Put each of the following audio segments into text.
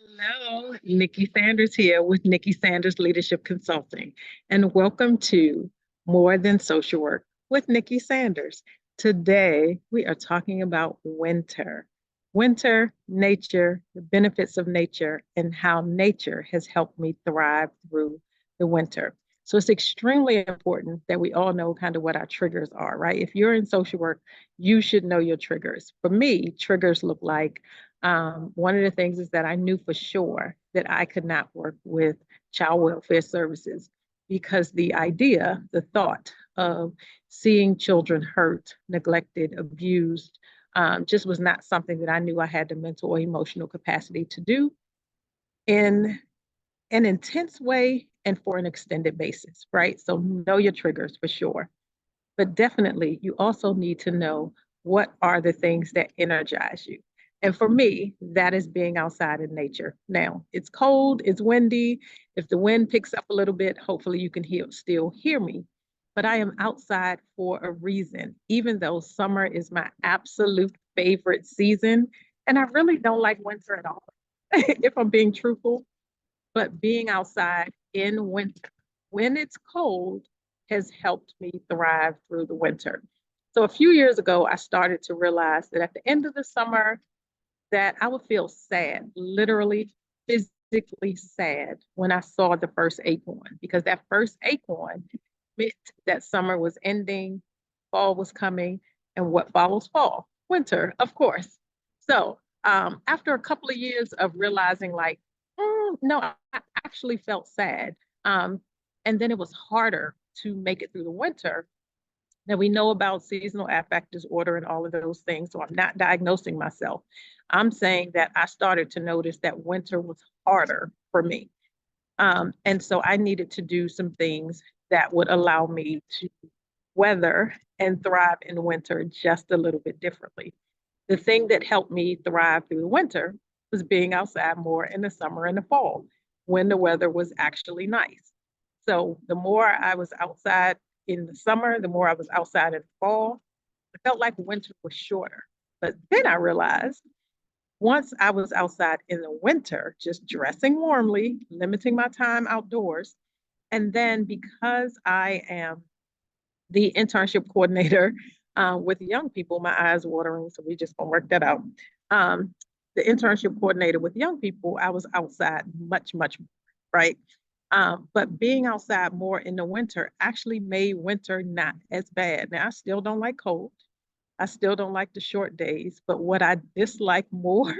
Hello, Nikki Sanders here with Nikki Sanders Leadership Consulting, and welcome to More Than Social Work with Nikki Sanders. Today, we are talking about winter. Winter, nature, the benefits of nature, and how nature has helped me thrive through the winter. So it's extremely important that we all know kind of what our triggers are, right? If you're in social work, you should know your triggers. For me, triggers look like one of the things is that I knew for sure that I could not work with child welfare services because the idea, the thought of seeing children hurt, neglected, abused, just was not something that I knew I had the mental or emotional capacity to do in an intense way and for an extended basis, right? So know your triggers for sure. But definitely, you also need to know what are the things that energize you. And for me, that is being outside in nature. Now, it's cold, it's windy. If the wind picks up a little bit, hopefully you can still hear me. But I am outside for a reason, even though summer is my absolute favorite season. And I really don't like winter at all, if I'm being truthful. But being outside in winter, when it's cold, has helped me thrive through the winter. So a few years ago, I started to realize that at the end of the summer, that I would feel sad, literally physically sad when I saw the first acorn, because that first acorn meant that summer was ending, fall was coming, and what follows fall? Winter, of course. So after a couple of years of realizing like, no, I actually felt sad. Um, and then it was harder to make it through the winter. Now we know about seasonal affect disorder and all of those things, so I'm not diagnosing myself. I'm saying that I started to notice that winter was harder for me. And so I needed to do some things that would allow me to weather and thrive in winter just a little bit differently. The thing that helped me thrive through the winter was being outside more in the summer and the fall when the weather was actually nice. So the more I was outside in the summer, the more I was outside in the fall, it felt like winter was shorter. But then I realized once I was outside in the winter, just dressing warmly, limiting my time outdoors, and then because I am the internship coordinator with young people, my eyes watering, so we just gonna work that out. Um, the internship coordinator with young people, I was outside much more, right? But being outside more in the winter actually made winter not as bad. Now, I still don't like cold. I still don't like the short days, but what I dislike more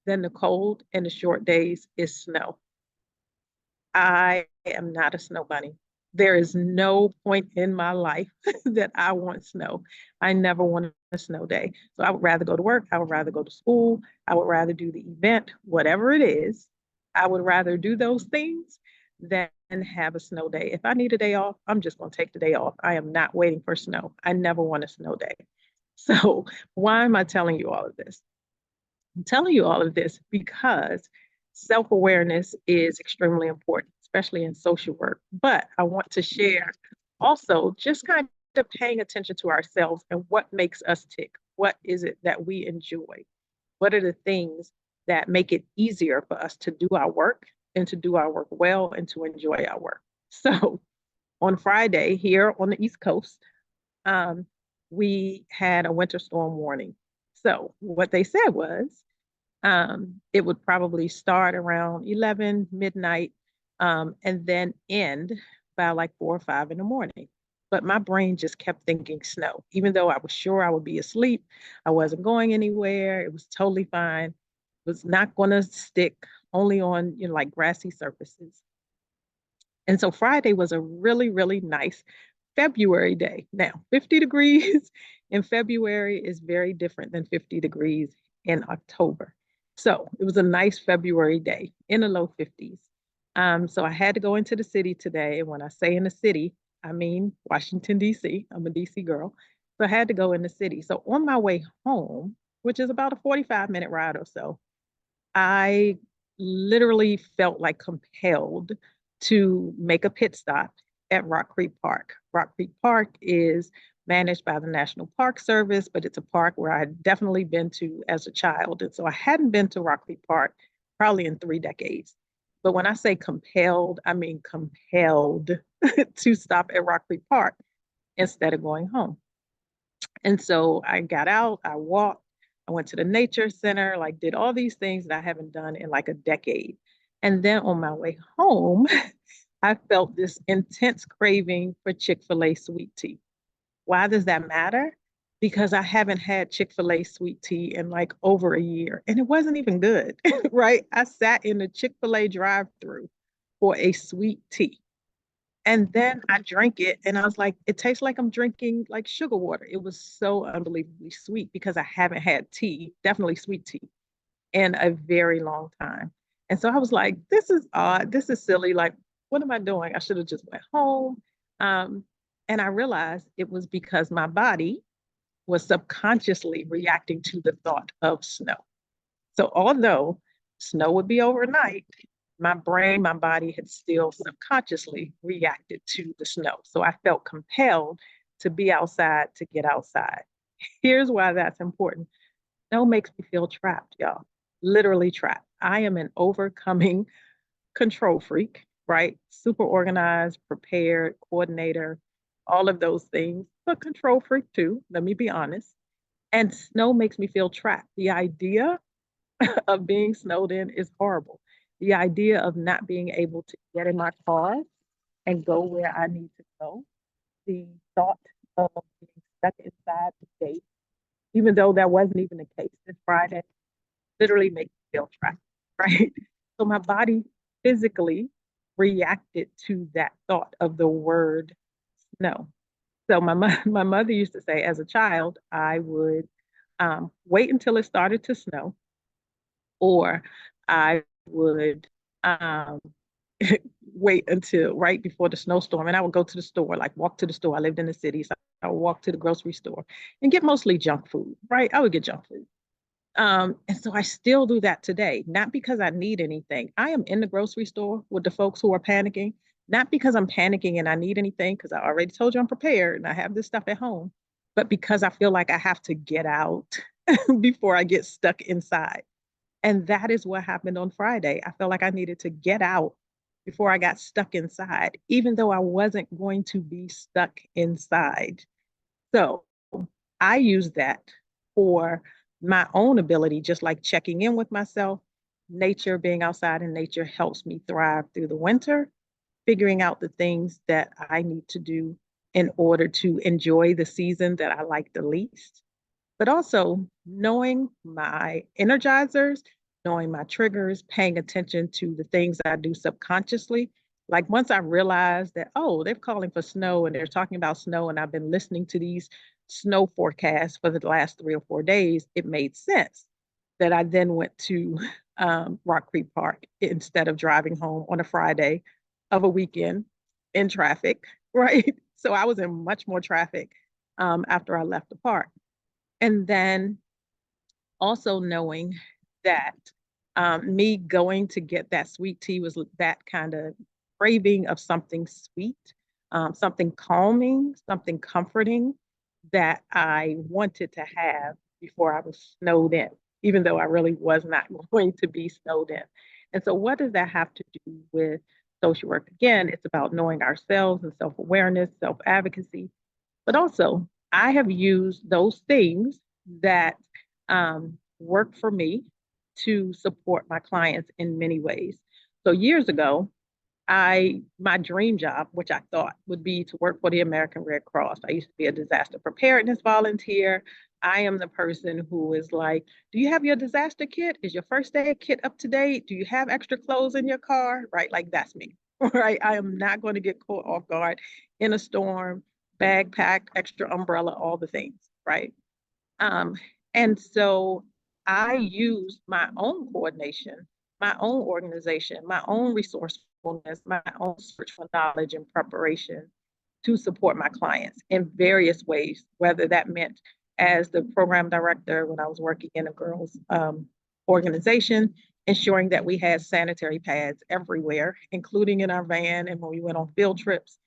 than the cold and the short days is snow. I am not a snow bunny. There is no point in my life that I want snow. I never want a snow day. So I would rather go to work. I would rather go to school. I would rather do the event, whatever it is. I would rather do those things than have a snow day. If I need a day off, I'm just going to take the day off. I am not waiting for snow. I never want a snow day. So why am I telling you all of this? I'm telling you all of this because self awareness is extremely important, especially in social work. But I want to share also just kind of paying attention to ourselves and what makes us tick. What is it that we enjoy? What are the things that make it easier for us to do our work and to do our work well and to enjoy our work? So on Friday here on the East Coast, um, we had a winter storm warning. So what they said was it would probably start around 11 midnight and then end by like 4 or 5 in the morning. But my brain just kept thinking snow, even though I was sure I would be asleep. I wasn't going anywhere. It was totally fine. It was not going to stick only on, like grassy surfaces. And so Friday was a really nice February day. Now, 50 degrees in February is very different than 50 degrees in October. So it was a nice February day in the low 50s. So I had to go into the city today. And when I say in the city, I mean Washington, D.C. I'm a D.C. girl. So I had to go in the city. So on my way home, which is about a 45-minute ride or so, I literally felt like compelled to make a pit stop at Rock Creek Park. Rock Creek Park is managed by the National Park Service, but it's a park where I had definitely been to as a child. And so I hadn't been to Rock Creek Park probably in 3 decades. But when I say compelled, I mean compelled to stop at Rock Creek Park instead of going home. And so I got out, I walked, I went to the nature center, like did all these things that I haven't done in like a decade. And then on my way home, I felt this intense craving for Chick-fil-A sweet tea. Why does that matter? Because I haven't had Chick-fil-A sweet tea in like over a year and it wasn't even good, right? I sat in the Chick-fil-A drive-through for a sweet tea. And then I drank it and I was like, it tastes like I'm drinking like sugar water. It was so unbelievably sweet because I haven't had tea, definitely sweet tea, in a very long time. And so I was like, this is odd. This is silly. Like, what am I doing? I should have just went home. Um, and I realized it was because my body was subconsciously reacting to the thought of snow. So although snow would be overnight, my brain, my body had still subconsciously reacted to the snow. So I felt compelled to be outside, to get outside. Here's why that's important. Snow makes me feel trapped, y'all. Literally trapped. I am an overcoming control freak, right? Super organized, prepared, coordinator, all of those things, but control freak too, let me be honest. And snow makes me feel trapped. The idea of being snowed in is horrible. The idea of not being able to get in my car and go where I need to go, the thought of being stuck inside the gate, even though that wasn't even the case this Friday, literally makes me feel trapped, right? So my body physically reacted to that thought of the word snow. So my mother used to say, as a child, I would wait until it started to snow, or I would um, wait until right before the snowstorm, and I would go to the store, like walk to the store. I lived in the city, so I would walk to the grocery store and get mostly junk food, right? I would get junk food. And so I still do that today, not because I need anything. I am in the grocery store with the folks who are panicking, not because I'm panicking and I need anything, because I already told you I'm prepared and I have this stuff at home, but because I feel like I have to get out before I get stuck inside. And that is what happened on Friday. I felt like I needed to get out before I got stuck inside, even though I wasn't going to be stuck inside. So I use that for my own ability, just like checking in with myself. Nature, being outside in nature helps me thrive through the winter, figuring out the things that I need to do in order to enjoy the season that I like the least, but also knowing my energizers, knowing my triggers, paying attention to the things that I do subconsciously. Like once I realized that, oh, they're calling for snow and they're talking about snow, and I've been listening to these snow forecasts for the last 3 or 4 days, it made sense that I then went to Rock Creek Park instead of driving home on a Friday of a weekend in traffic, right? So I was in much more traffic after I left the park. And then also knowing that me going to get that sweet tea was that kind of craving of something sweet, something calming, something comforting that I wanted to have before I was snowed in, even though I really was not going to be snowed in. And so, what does that have to do with social work? Again, it's about knowing ourselves and self awareness, self advocacy, but also, I have used those things that work for me to support my clients in many ways. So years ago, my dream job, which I thought would be to work for the American Red Cross. I used to be a disaster preparedness volunteer. I am the person who is like, do you have your disaster kit? Is your first aid kit up to date? Do you have extra clothes in your car? Right? Like that's me. Right? I am not going to get caught off guard in a storm, bag packed, extra umbrella, all the things, right? Um, and so I use my own coordination, my own organization, my own resourcefulness, my own search for knowledge and preparation to support my clients in various ways, whether that meant as the program director when I was working in a girls' organization, ensuring that we had sanitary pads everywhere, including in our van and when we went on field trips,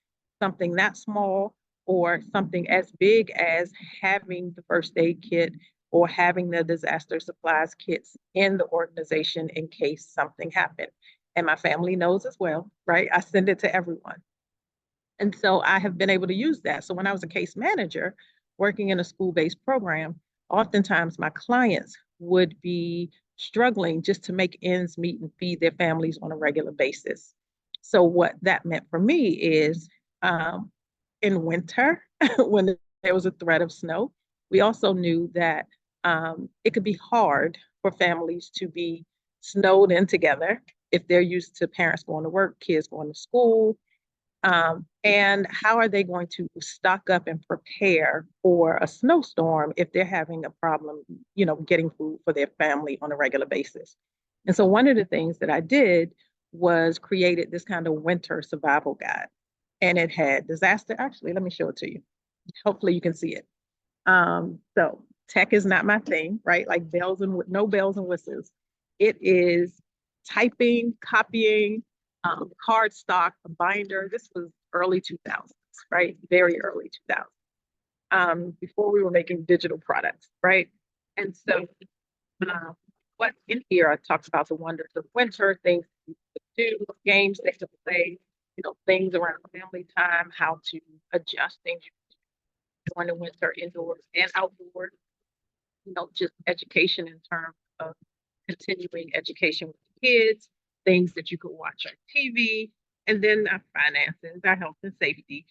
something that small or something as big as having the first aid kit or having the disaster supplies kits in the organization in case something happened. And my family knows as well, right? I send it to everyone. And so I have been able to use that. So when I was a case manager working in a school-based program, oftentimes my clients would be struggling just to make ends meet and feed their families on a regular basis. So what that meant for me is in winter, when there was a threat of snow, we also knew that it could be hard for families to be snowed in together if they're used to parents going to work, kids going to school, and how are they going to stock up and prepare for a snowstorm if they're having a problem, getting food for their family on a regular basis? And so one of the things that I did was created this kind of winter survival guide. And it had disaster. Actually, let me show it to you. Hopefully you can see it. So tech is not my thing, right? Like no bells and whistles. It is typing, copying, cardstock, a binder. This was early 2000s, right? Very early 2000s, before we were making digital products, right? And so what in here, I talked about the wonders of winter, things to do, games they could play, things around family time, how to adjust things during the winter, indoors and outdoors, just education in terms of continuing education with the kids, things that you could watch on TV, and then our finances, our health and safety,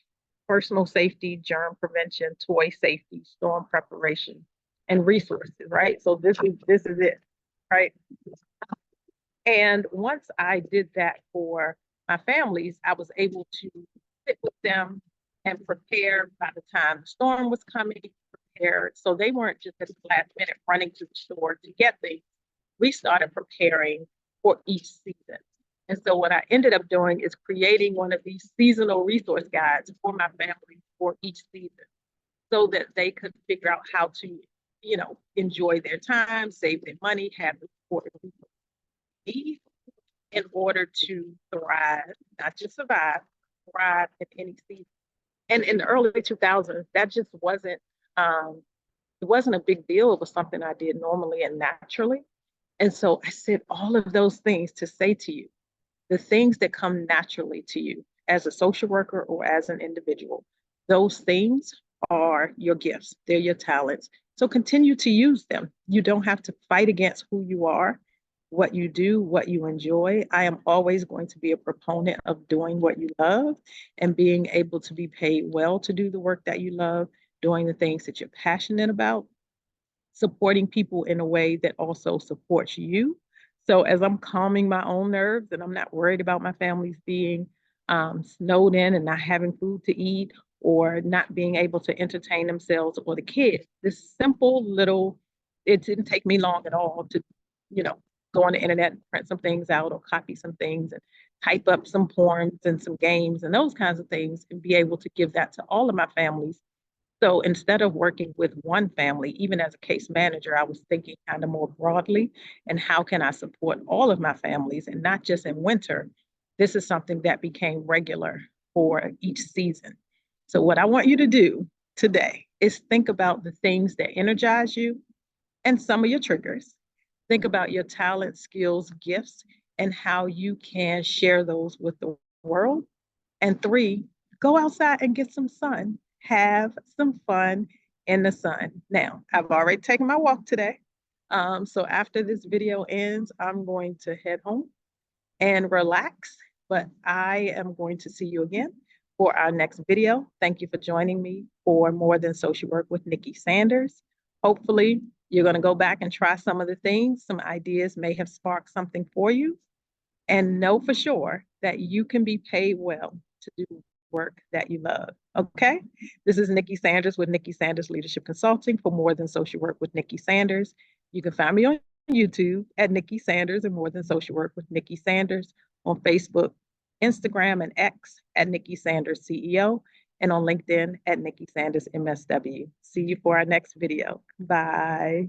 personal safety, germ prevention, toy safety, storm preparation, and resources, right? So this is it, right? And once I did that for my families, I was able to sit with them and prepare by the time the storm was coming, prepared. So they weren't just at the last minute running to the store to get things. We started preparing for each season. And so what I ended up doing is creating one of these seasonal resource guides for my family for each season so that they could figure out how to, enjoy their time, save their money, have the support need in order to thrive, not just survive, thrive in any season. And in the early 2000s, that just it wasn't a big deal. It was something I did normally and naturally. And so I said all of those things to say to you, the things that come naturally to you as a social worker or as an individual, those things are your gifts, they're your talents. So continue to use them. You don't have to fight against who you are, what you do, what you enjoy. I am always going to be a proponent of doing what you love and being able to be paid well to do the work that you love, doing the things that you're passionate about, supporting people in a way that also supports you. So as I'm calming my own nerves and I'm not worried about my families being snowed in and not having food to eat or not being able to entertain themselves or the kids, this simple little, it didn't take me long at all to, you know, go on the internet and print some things out or copy some things and type up some poems and some games and those kinds of things and be able to give that to all of my families. So instead of working with one family, even as a case manager, I was thinking kind of more broadly and how can I support all of my families and not just in winter. This is something that became regular for each season. So what I want you to do today is think about the things that energize you and some of your triggers. Think about your talents, skills, gifts, and how you can share those with the world. And 3, go outside and get some sun. Have some fun in the sun. Now, I've already taken my walk today. So after this video ends, I'm going to head home and relax, but I am going to see you again for our next video. Thank you for joining me for More Than Social Work with Nikki Sanders. Hopefully, you're going to go back and try some of the things. Some ideas may have sparked something for you. And know for sure that you can be paid well to do work that you love. Okay? This is Nikki Sanders with Nikki Sanders Leadership Consulting for More Than Social Work with Nikki Sanders. You can find me on YouTube at Nikki Sanders and More Than Social Work with Nikki Sanders, on Facebook, Instagram, and X at Nikki Sanders CEO, and on LinkedIn at Nikki Sanders MSW. See you for our next video. Bye.